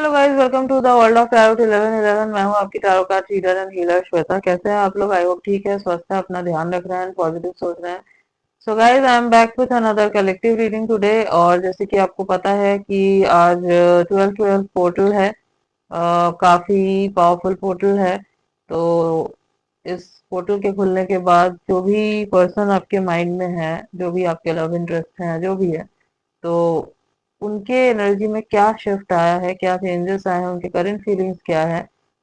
Hello guys, welcome to the world of tarot 1111। मैं हूं आपकी tarot card reader and healer Shweta. कैसे हैं आप लोग? आई होप ठीक है, स्वस्थ है, अपना ध्यान रख रहे हैं, पॉजिटिव सोच रहे हैं। So guys, I am back with another collective reading today. और जैसे कि आपको पता है कि आज 12/12 पोर्टल है। काफी पावरफुल पोर्टल है। तो इस पोर्टल के खुलने के बाद जो भी पर्सन आपके माइंड में है, जो भी आपके लव इंटरेस्ट हैं, जो भी है, तो उनके एनर्जी में क्या शिफ्ट आया है, क्या चेंजेस आए हैं, उनके करंट फीलिंग्स क्या है,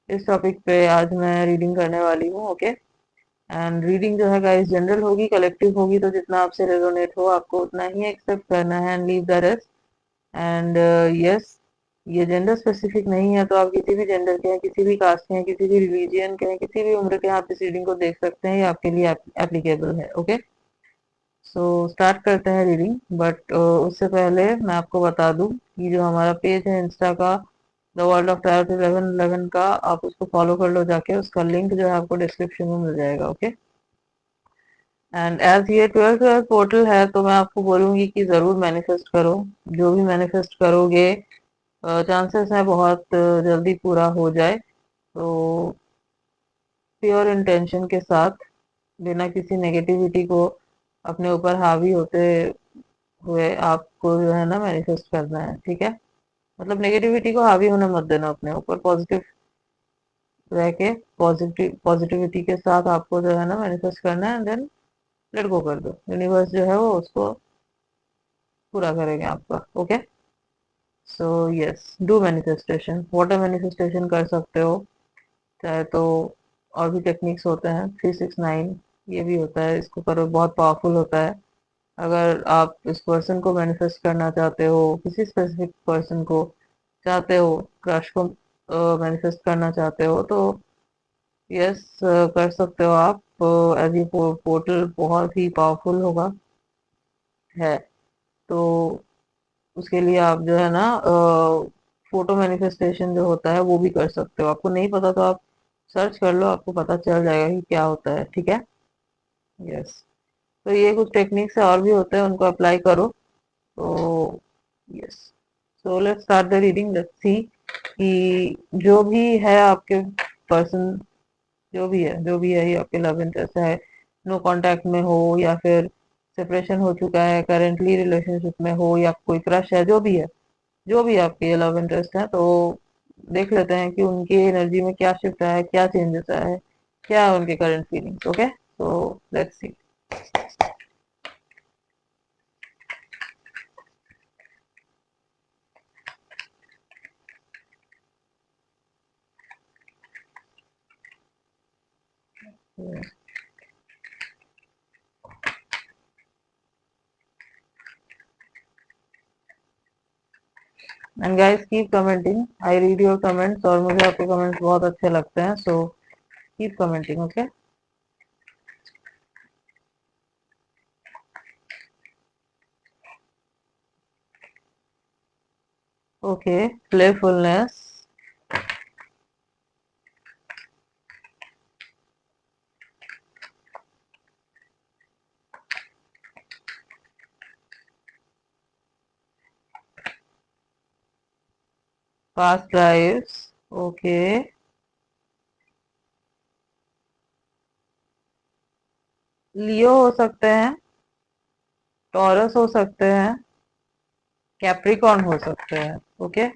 इस टॉपिक पे आज मैं रीडिंग करने वाली हूँ। ओके। एंड रीडिंग जो है गाइस जनरल होगी, कलेक्टिव होगी, तो जितना आपसे रेजोनेट हो आपको उतना ही एक्सेप्ट करना है and leave the rest. And yes, ये जेंडर स्पेसिफिक नहीं है, तो आप किसी भी जेंडर के हैं, किसी भी कास्ट के हैं, किसी भी रिलीजियन के हैं, किसी भी उम्र के हैं, आप इस रीडिंग को देख सकते हैं। ये आपके लिए एप्लीकेबल है। ओके। सो स्टार्ट करते हैं रीडिंग। बट उससे पहले मैं आपको बता दूं कि जो हमारा पेज है इंस्टा का, द वर्ल्ड ऑफ टैरो 1111 का, आप उसको फॉलो कर लो जाके। उसका लिंक जो है आपको डिस्क्रिप्शन में मिल जाएगा। ओके। एंड एज ये 12/12 पोर्टल है, तो मैं आपको बोलूंगी कि जरूर मैनिफेस्ट करो। जो भी मैनिफेस्ट करोगे, चांसेस है बहुत जल्दी पूरा हो जाए। तो प्योर इंटेंशन के साथ, बिना किसी नेगेटिविटी को अपने ऊपर हावी होते हुए, आपको जो है ना मैनिफेस्ट करना है। ठीक है? मतलब नेगेटिविटी को हावी होने मत देना अपने ऊपर। पॉजिटिव रह के, पॉजिटिविटी के साथ आपको जो है ना मैनिफेस्ट करना है। देन लेट गो कर दो। यूनिवर्स जो है वो उसको पूरा करेंगे आपका। Okay. So yes, do manifestation. Water manifestation कर सकते हो चाहे तो। और भी टेक्निक्स होते हैं, 369 ये भी होता है, इसको करो, बहुत पावरफुल होता है। अगर आप इस पर्सन को मैनिफेस्ट करना चाहते हो, किसी स्पेसिफिक पर्सन को चाहते हो, क्रश को मैनिफेस्ट करना चाहते हो, तो यस, कर सकते हो आप। एज ये पोर्टल बहुत ही पावरफुल होगा, है। तो उसके लिए आप जो है ना फोटो मैनिफेस्टेशन जो होता है वो भी कर सकते हो। आपको नहीं पता तो आप सर्च कर लो, आपको पता चल जाएगा कि क्या होता है। ठीक है? यस। तो ये कुछ टेक्निक्स और भी होते हैं, उनको अप्लाई करो। तो yes, so let's start the reading. Let's see कि जो भी है आपके पर्सन, जो भी है ये आपके लव इंटरेस्ट है, नो कांटेक्ट में हो या फिर सेपरेशन हो चुका है, करेंटली रिलेशनशिप में हो, या कोई क्रश है, जो भी है, जो भी आपके लव इंटरेस्ट है, तो देख लेते हैं कि उनकी एनर्जी में क्या शिफ्ट आया है, क्या चेंजेस आया है, क्या है उनके current feelings. Okay. So let's see. And guys keep commenting, I read your comments, और मुझे आपके कमेंट्स बहुत अच्छे लगते हैं। So keep commenting. Okay. Okay. Playfulness, past drives. Okay. Leo हो सकते हैं, टॉरस हो सकते हैं, कैप्रिकॉर्न हो सकते हैं। ओके।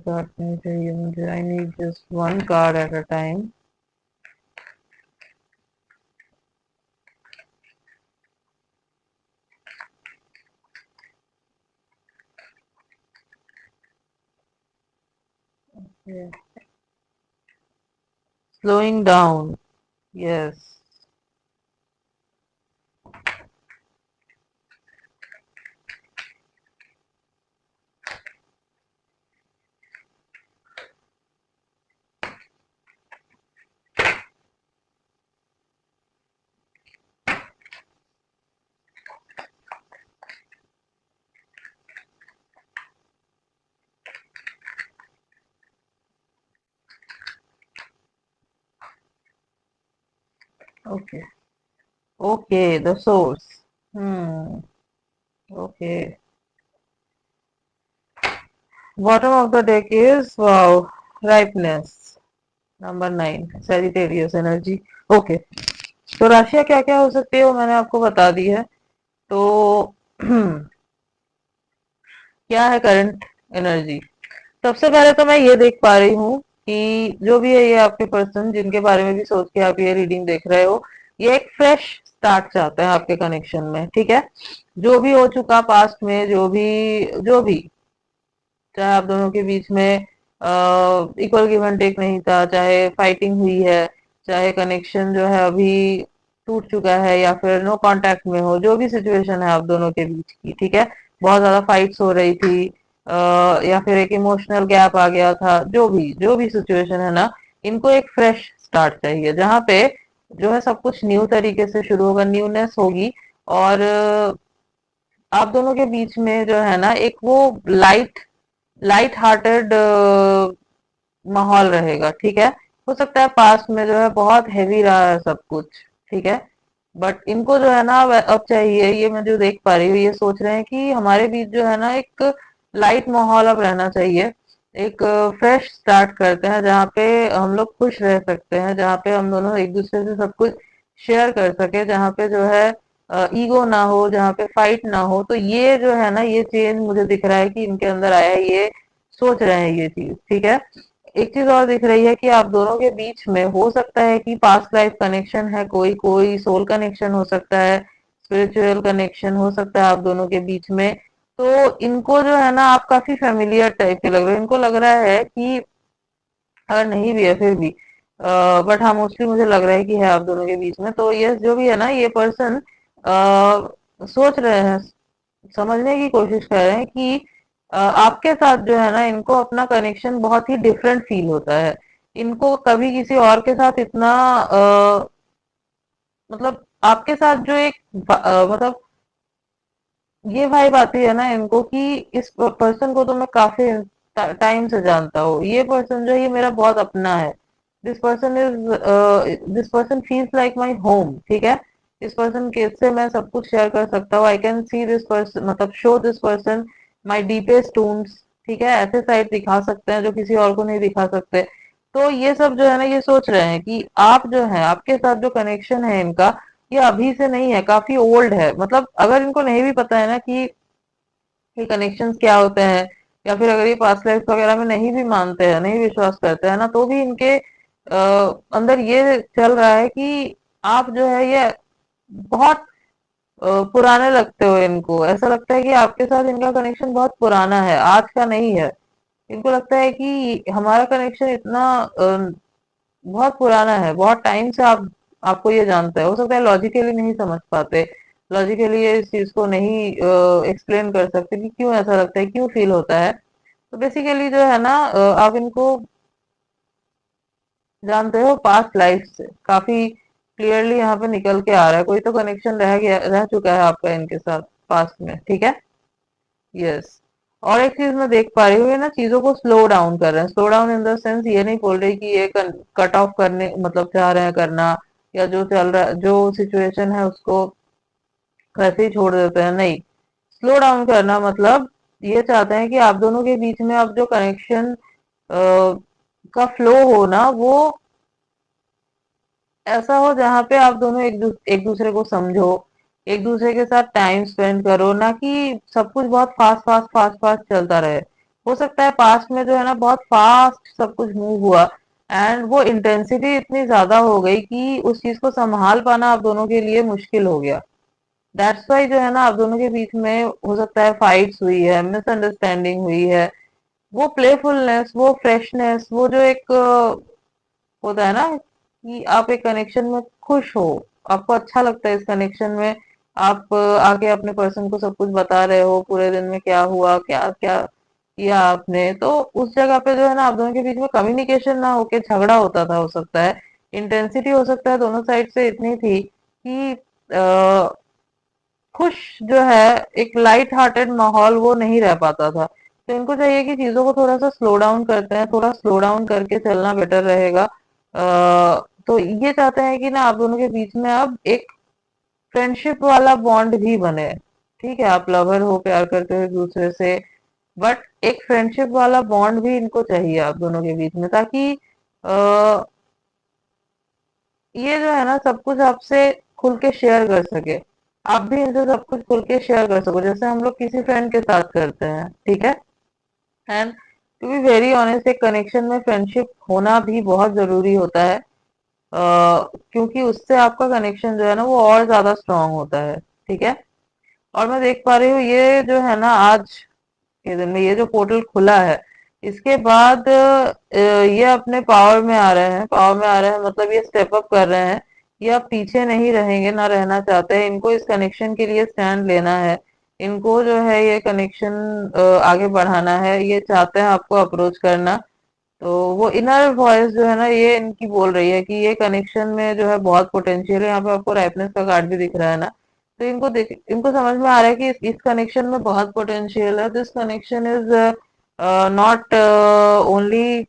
कार्ड नहीं चाहिए मुझे, I need just one card at a time. Slowing down. Yes. Okay, okay, the source. Hmm. Okay. Bottom of the deck is wow, ripeness, number 9, Sagittarius energy. Okay, तो राशियां क्या क्या हो सकती है वो मैंने आपको बता दी है। तो क्या है करंट एनर्जी? सबसे पहले तो मैं ये देख पा रही हूँ कि जो भी है ये आपके पर्सन जिनके बारे में भी सोच के आप ये रीडिंग देख रहे हो, ये एक फ्रेश स्टार्ट चाहते हैं आपके कनेक्शन में, ठीक है। जो भी हो चुका पास्ट में, जो भी चाहे आप दोनों के बीच में इक्वल गिव एंड टेक नहीं था, चाहे फाइटिंग हुई है, चाहे कनेक्शन जो है अभी टूट चुका है, या फिर नो कांटेक्ट में हो, जो भी सिचुएशन है आप दोनों के बीच की, ठीक है, बहुत ज्यादा फाइट्स हो रही थी, या फिर एक इमोशनल गैप आ गया था, जो भी सिचुएशन है ना, इनको एक फ्रेश स्टार्ट चाहिए, जहाँ पे जो है सब कुछ न्यू तरीके से शुरू होगा, न्यूनेस होगी। और आप दोनों के बीच में जो है ना एक वो लाइट लाइट हार्टेड माहौल रहेगा, ठीक है। हो सकता है पास्ट में जो है बहुत हैवी रहा है सब कुछ, ठीक है, बट इनको जो है ना अब चाहिए, ये मैं जो देख पा रही हूँ, ये सोच रहे हैं कि हमारे बीच जो है ना एक लाइट माहौल अब रहना चाहिए, एक फ्रेश स्टार्ट करते हैं जहाँ पे हम लोग खुश रह सकते हैं, जहाँ पे हम दोनों एक दूसरे से सब कुछ शेयर कर सके, जहाँ पे जो है ईगो ना हो, जहाँ पे फाइट ना हो। तो ये जो है ना ये चेंज मुझे दिख रहा है कि इनके अंदर आया है, ये सोच रहे हैं ये चीज, ठीक है। एक चीज और दिख रही है कि आप दोनों के बीच में हो सकता है कि पास्ट लाइफ कनेक्शन है, कोई कोई सोल कनेक्शन हो सकता है, स्पिरिचुअल कनेक्शन हो सकता है आप दोनों के बीच में। तो इनको जो है ना आप काफी फेमिलियर टाइप के लग रहे हो, इनको लग रहा है कि अगर नहीं भी है फिर भी, बट हाँ मोस्टली मुझे लग रहा है कि है आप दोनों के बीच में। तो ये जो भी है ना ये पर्सन सोच रहे हैं, समझने की कोशिश कर रहे हैं कि आपके साथ जो है ना इनको अपना कनेक्शन बहुत ही डिफरेंट फील होता है। इनको कभी किसी और के साथ इतना मतलब आपके साथ जो एक मतलब ये वाइब आती है ना इनको कि इस पर्सन को तो मैं काफी टाइम से जानता हूँ, ये पर्सन जो है ये मेरा बहुत अपना है, this person feels like my home, ठीक है। इस पर्सन के से मैं सब कुछ शेयर कर सकता हूँ, I can see this person, मतलब show this person my deepest tunes, ठीक है, ऐसे साइड दिखा सकते हैं जो किसी और को नहीं दिखा सकते। तो ये सब जो है ना ये सोच रहे हैं कि आप जो है आपके साथ जो कनेक्शन है इनका, ये अभी से नहीं है, काफी ओल्ड है। मतलब अगर इनको नहीं भी पता है ना कि ये कनेक्शंस क्या होते हैं, या फिर अगर ये पास्ट लाइफ वगैरह में नहीं भी मानते हैं, नहीं विश्वास करते हैं ना, तो भी इनके अंदर ये चल रहा है कि आप जो है ये बहुत पुराने लगते हो, इनको ऐसा लगता है कि आपके साथ इनका कनेक्शन बहुत पुराना है, आज का नहीं है। इनको लगता है कि हमारा कनेक्शन इतना बहुत पुराना है, बहुत टाइम से आप आपको ये जानते हैं। हो सकता है लॉजिकली नहीं समझ पाते, लॉजिकली ये इस चीज को नहीं एक्सप्लेन कर सकते कि क्यों ऐसा लगता है, क्यों फील होता है। तो बेसिकली जो है ना आप इनको जानते हो पास्ट लाइफ से, काफी क्लियरली यहाँ पे निकल के आ रहा है, कोई तो कनेक्शन रह चुका है आपका इनके साथ पास्ट में, ठीक है। यस। और एक चीज मैं देख पा रही हूँ, ये ना चीजों को स्लो डाउन कर रहे हैं, slow down in the sense ये नहीं बोल रही कि ये कट ऑफ करने मतलब चाह रहे हैं करना, या जो चल रहा जो सिचुएशन है उसको वैसे ही छोड़ देते हैं, नहीं। स्लो डाउन करना मतलब ये चाहते हैं कि आप दोनों के बीच में अब जो कनेक्शन का फ्लो हो ना, वो ऐसा हो जहाँ पे आप दोनों एक दूसरे को समझो, एक दूसरे के साथ टाइम स्पेंड करो, ना कि सब कुछ बहुत फास्ट फास्ट फास्ट फास्ट चलता रहे। हो सकता है पास्ट में जो है ना बहुत फास्ट सब कुछ मूव हुआ, एंड वो इंटेंसिटी इतनी ज्यादा हो गई कि उस चीज को संभाल पाना आप दोनों के लिए मुश्किल हो गया। दैट्स वाई जो है ना आप दोनों के बीच में हो सकता है फाइट्स हुई है, मिसअंडरस्टैंडिंग हुई है। वो प्लेफुलनेस, वो फ्रेशनेस, वो जो एक होता है ना कि आप एक कनेक्शन में खुश हो, आपको अच्छा लगता है इस कनेक्शन में, आप आके अपने पर्सन को सब कुछ बता रहे हो, पूरे दिन में क्या हुआ, क्या क्या किया आपने। तो उस जगह पे जो है ना आप दोनों के बीच में कम्युनिकेशन ना होके झगड़ा होता था, हो सकता है इंटेंसिटी हो सकता है दोनों साइड से इतनी थी कि खुश जो है एक लाइट हार्टेड माहौल वो नहीं रह पाता था। तो इनको चाहिए कि चीजों को थोड़ा सा स्लो डाउन करते हैं, थोड़ा स्लो डाउन करके चलना बेटर रहेगा। तो ये चाहते हैं कि ना आप दोनों के बीच में अब एक फ्रेंडशिप वाला बॉन्ड भी बने। ठीक है, आप लवर हो, प्यार करते हो एक दूसरे से, बट एक फ्रेंडशिप वाला बॉन्ड भी इनको चाहिए आप दोनों के बीच में, ताकि आ, ये जो है ना सब कुछ आपसे खुल के शेयर कर सके। आप भी इनसे सब कुछ खुल के शेयर कर सको, जैसे हम लोग किसी फ्रेंड के साथ करते हैं। ठीक है। And to be very honest, एक कनेक्शन में फ्रेंडशिप होना भी बहुत जरूरी होता है, क्योंकि उससे आपका कनेक्शन जो है ना वो और ज्यादा स्ट्रांग होता है। ठीक है। और मैं देख पा रही हूँ ये जो है ना आज के दिन में ये जो पोर्टल खुला है, इसके बाद ये अपने पावर में आ रहे हैं। पावर में आ रहे हैं मतलब ये स्टेप अप कर रहे हैं। ये अब पीछे नहीं रहेंगे, ना रहना चाहते हैं। इनको इस कनेक्शन के लिए स्टैंड लेना है। इनको जो है ये कनेक्शन आगे बढ़ाना है। ये चाहते हैं आपको अप्रोच करना। तो वो इनर वॉइस जो है ना ये इनकी बोल रही है कि ये कनेक्शन में जो है बहुत पोटेंशियल है। यहाँ पे आपको राइपनेस का कार्ड भी दिख रहा है ना, तो इनको समझ में आ रहा है कि इस कनेक्शन में बहुत पोटेंशियल है। This connection is not only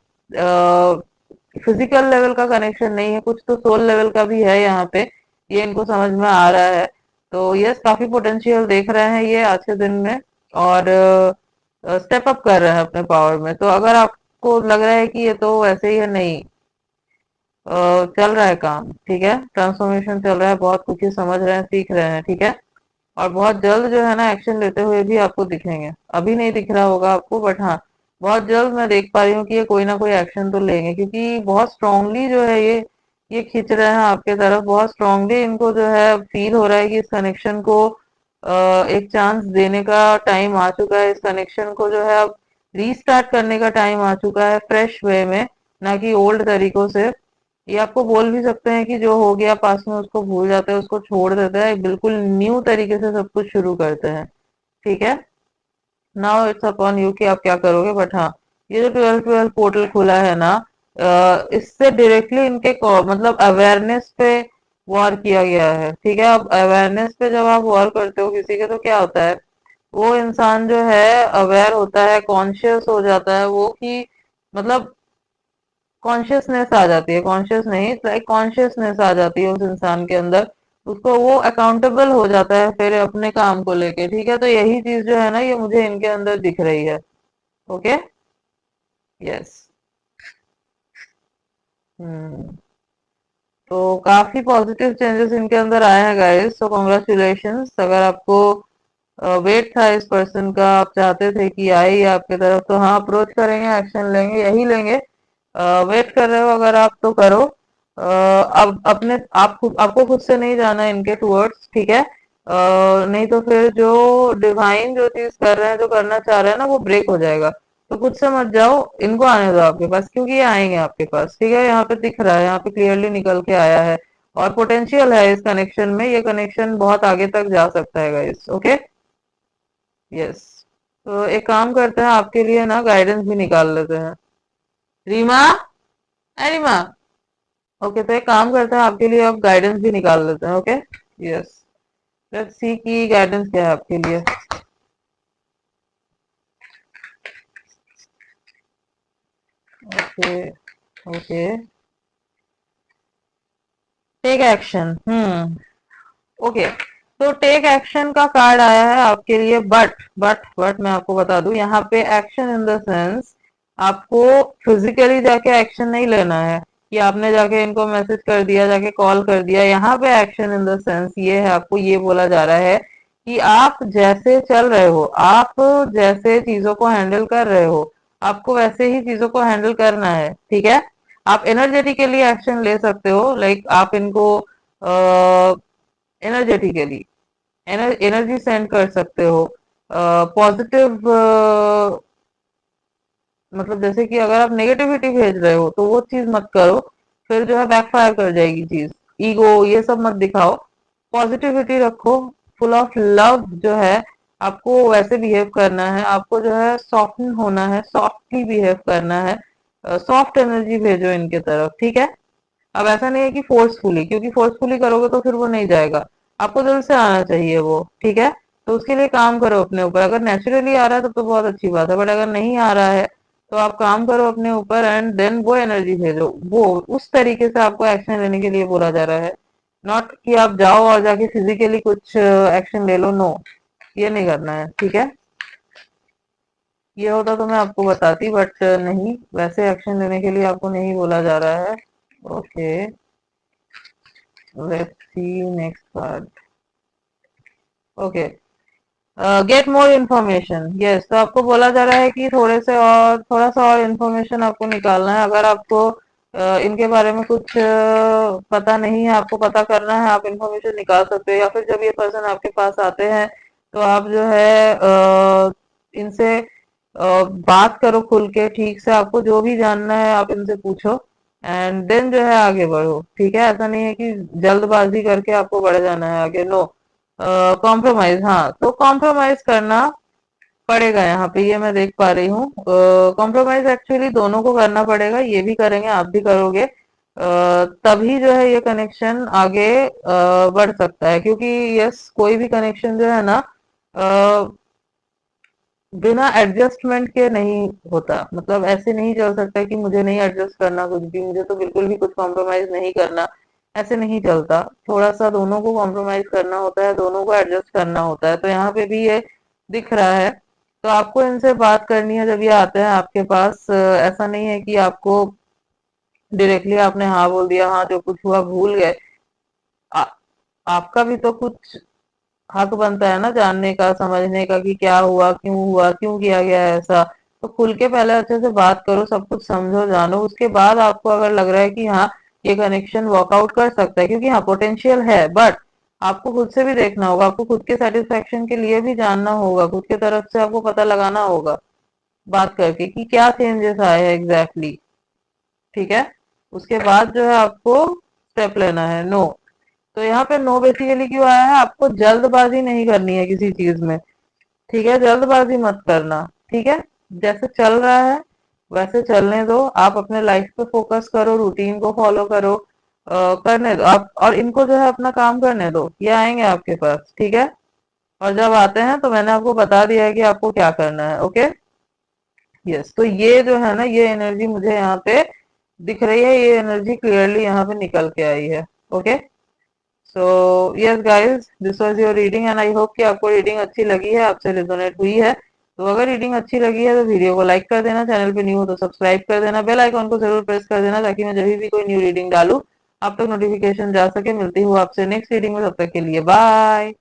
physical level का कनेक्शन नहीं है, कुछ तो सोल लेवल का भी है यहाँ पे। ये इनको समझ में आ रहा है। तो यस, काफी पोटेंशियल देख रहे हैं ये आज के दिन में, और स्टेप अप कर रहे हैं अपने पावर में। तो अगर आपको लग रहा है कि ये तो वैसे ही है, नहीं, चल रहा है काम। ठीक है, ट्रांसफॉर्मेशन चल रहा है, बहुत कुछ ये समझ रहे हैं, सीख रहे हैं। ठीक है। और बहुत जल्द जो है ना एक्शन लेते हुए भी आपको दिखेंगे। अभी नहीं दिख रहा होगा आपको, बट हाँ, बहुत जल्द मैं देख पा रही हूँ कि ये कोई ना कोई एक्शन तो लेंगे, क्योंकि बहुत स्ट्रांगली जो है ये खींच रहे हैं आपके तरफ। बहुत स्ट्रांगली इनको जो है फील हो रहा है कि इस कनेक्शन को एक चांस देने का टाइम आ चुका है। इस कनेक्शन को जो है अब रीस्टार्ट करने का टाइम आ चुका है, फ्रेश वे में, ना कि ओल्ड तरीकों से। ये आपको बोल भी सकते हैं कि जो हो गया पास में उसको भूल जाते हैं, उसको छोड़ देते हैं, बिल्कुल न्यू तरीके से सब कुछ शुरू करते हैं। ठीक है। नाउ इट्स अपॉन यू कि आप क्या करोगे। बट हाँ, ये जो 12-12 पोर्टल खुला है ना, इससे डायरेक्टली इनके मतलब अवेयरनेस पे वॉर किया गया है। ठीक है। अब अवेयरनेस पे जब आप वॉर करते हो किसी के, तो क्या होता है, वो इंसान जो है अवेयर होता है, कॉन्शियस हो जाता है वो, कि मतलब कॉन्शियसनेस आ जाती है, कॉन्शियस नहीं, लाइक कॉन्शियसनेस आ जाती है उस इंसान के अंदर। उसको वो अकाउंटेबल हो जाता है फिर अपने काम को लेके। ठीक है। तो यही चीज जो है ना ये मुझे इनके अंदर दिख रही है। ओके। यस। हम्म। तो काफी पॉजिटिव चेंजेस इनके अंदर आए हैं गाइस, तो कॉन्ग्रेचुलेशंस। अगर आपको वेट था इस पर्सन का, आप चाहते थे कि आए ही आपके तरफ, तो हाँ, अप्रोच करेंगे, एक्शन लेंगे, यही लेंगे। वेट कर रहे हो अगर आप, तो करो। अब अपने आपको खुद से नहीं जाना है इनके टूवर्ड्स। ठीक है। नहीं तो फिर जो डिवाइन जो चीज कर रहे हैं, जो करना चाह रहे हैं ना, वो ब्रेक हो जाएगा। तो खुद से मत जाओ, इनको आने दो आपके पास, क्योंकि ये आएंगे आपके पास। ठीक है, यहाँ पे दिख रहा है, यहाँ पे क्लियरली निकल के आया है। और पोटेंशियल है इस कनेक्शन में, ये कनेक्शन बहुत आगे तक जा सकता है गाइस। ओके। यस। तो एक काम करते हैं, आपके लिए ना गाइडेंस भी निकाल लेते हैं। रीमा, अरे रीमा। ओके, तो एक काम करते हैं, आपके लिए अब गाइडेंस भी निकाल लेते हैं। ओके। यस। लेट्स सी की गाइडेंस क्या है आपके लिए। Okay. Okay. Take action. Okay. तो टेक एक्शन का कार्ड आया है आपके लिए, बट मैं आपको बता दूं, यहाँ पे एक्शन इन द सेंस आपको फिजिकली जाके एक्शन नहीं लेना है कि आपने जाके इनको मैसेज कर दिया, जाके कॉल कर दिया। यहाँ पे एक्शन इन द सेंस ये है, आपको ये बोला जा रहा है कि आप जैसे चल रहे हो, आप जैसे चीजों को हैंडल कर रहे हो, आपको वैसे ही चीजों को हैंडल करना है। ठीक है। आप एनर्जेटिकली एक्शन ले सकते हो, लाइक आप इनको एनर्जेटिकली एनर्जी सेंड कर सकते हो। पॉजिटिव मतलब जैसे कि अगर आप नेगेटिविटी भेज रहे हो तो वो चीज मत करो, फिर जो है बैकफायर कर जाएगी चीज। ईगो ये सब मत दिखाओ, पॉजिटिविटी रखो, फुल ऑफ लव जो है आपको वैसे बिहेव करना है। आपको जो है सॉफ्टन होना है, सॉफ्टली बिहेव करना है। सॉफ्ट एनर्जी भेजो इनके तरफ। ठीक है। अब ऐसा नहीं है कि फोर्सफुली, क्योंकि फोर्सफुली करोगे तो फिर वो नहीं जाएगा। आपको दिल से आना चाहिए वो। ठीक है। तो उसके लिए काम करो अपने ऊपर। अगर नेचुरली आ रहा है तब तो बहुत अच्छी बात है, बट अगर नहीं आ रहा है तो आप काम करो अपने ऊपर एंड देन वो एनर्जी भेजो, वो उस तरीके से आपको एक्शन लेने के लिए बोला जा रहा है। नॉट कि आप जाओ और जाके फिजिकली कुछ एक्शन ले लो, नो, ये नहीं करना है, ठीक है। ये होता तो मैं आपको बताती, बट नहीं, वैसे एक्शन लेने के लिए आपको नहीं बोला जा रहा है। Okay, let's see next card. Okay, get more information, yes, तो आपको बोला जा रहा है कि थोड़ा सा और इन्फॉर्मेशन आपको निकालना है। अगर आपको इनके बारे में कुछ पता नहीं है, आपको पता करना है, आप इन्फॉर्मेशन निकाल सकते हो। या फिर जब ये पर्सन आपके पास आते हैं तो आप जो है इनसे बात करो खुल के, ठीक से, आपको जो भी जानना है आप इनसे पूछो एंड देन जो है आगे बढ़ो, ठीक है। ऐसा नहीं है कि जल्दबाजी करके आपको बढ़ जाना है आगे, नो। कॉम्प्रोमाइज, हाँ, तो कॉम्प्रोमाइज करना पड़ेगा यहाँ पे, ये मैं देख पा रही हूँ। कॉम्प्रोमाइज एक्चुअली दोनों को करना पड़ेगा, ये भी करेंगे, आप भी करोगे, तभी जो है ये कनेक्शन आगे बढ़ सकता है। क्योंकि यस, कोई भी कनेक्शन जो है ना बिना एडजस्टमेंट के नहीं होता। मतलब ऐसे नहीं चल सकता कि मुझे नहीं एडजस्ट करना कुछ भी, मुझे तो बिल्कुल भी कुछ कॉम्प्रोमाइज नहीं करना, ऐसे नहीं चलता। थोड़ा सा दोनों को कॉम्प्रोमाइज करना होता है, दोनों को एडजस्ट करना होता है। तो यहाँ पे भी ये दिख रहा है। तो आपको इनसे बात करनी है जब ये आते हैं आपके पास। ऐसा नहीं है कि आपको डायरेक्टली आपने हाँ बोल दिया, हाँ जो कुछ हुआ भूल गए। आ, आपका भी तो कुछ हक बनता है ना जानने का, समझने का, कि क्या हुआ, क्यों किया गया है ऐसा। तो खुल के पहले अच्छे से बात करो, सब कुछ समझो, जानो, उसके बाद आपको अगर लग रहा है कि हाँ ये कनेक्शन वर्कआउट कर सकता है, क्योंकि हाँ पोटेंशियल है, बट आपको खुद से भी देखना होगा, आपको खुद के सेटिस्फेक्शन के लिए भी जानना होगा, खुद के तरफ से आपको पता लगाना होगा बात करके कि क्या चेंजेस आए हैं एग्जैक्टली, ठीक है। उसके बाद जो है आपको स्टेप लेना है, नो। तो यहाँ पे नो बेसिकली क्यों आया है, आपको जल्दबाजी नहीं करनी है किसी चीज में, ठीक है, जल्दबाजी मत करना, ठीक है। जैसे चल रहा है वैसे चलने दो, आप अपने लाइफ पे फोकस करो, रूटीन को फॉलो करो, करने दो आप, और इनको जो है अपना काम करने दो, ये आएंगे आपके पास, ठीक है। और जब आते हैं तो मैंने आपको बता दिया है कि आपको क्या करना है, ओके। यस, तो ये जो है ना, ये एनर्जी मुझे यहाँ पे दिख रही है, ये एनर्जी क्लियरली यहाँ पे निकल के आई है, okay. So yes guys, this was your reading and I hope कि आपको रीडिंग अच्छी लगी है, आपसे रिजोनेट हुई है। तो अगर रीडिंग अच्छी लगी है तो वीडियो को लाइक कर देना, चैनल पे न्यू हो तो सब्सक्राइब कर देना, बेल आइकॉन को जरूर प्रेस कर देना, ताकि मैं जब भी कोई न्यू रीडिंग डालूं आप तक नोटिफिकेशन जा सके। मिलती हूँ आपसे नेक्स्ट रीडिंग में, तब तक के लिए बाय।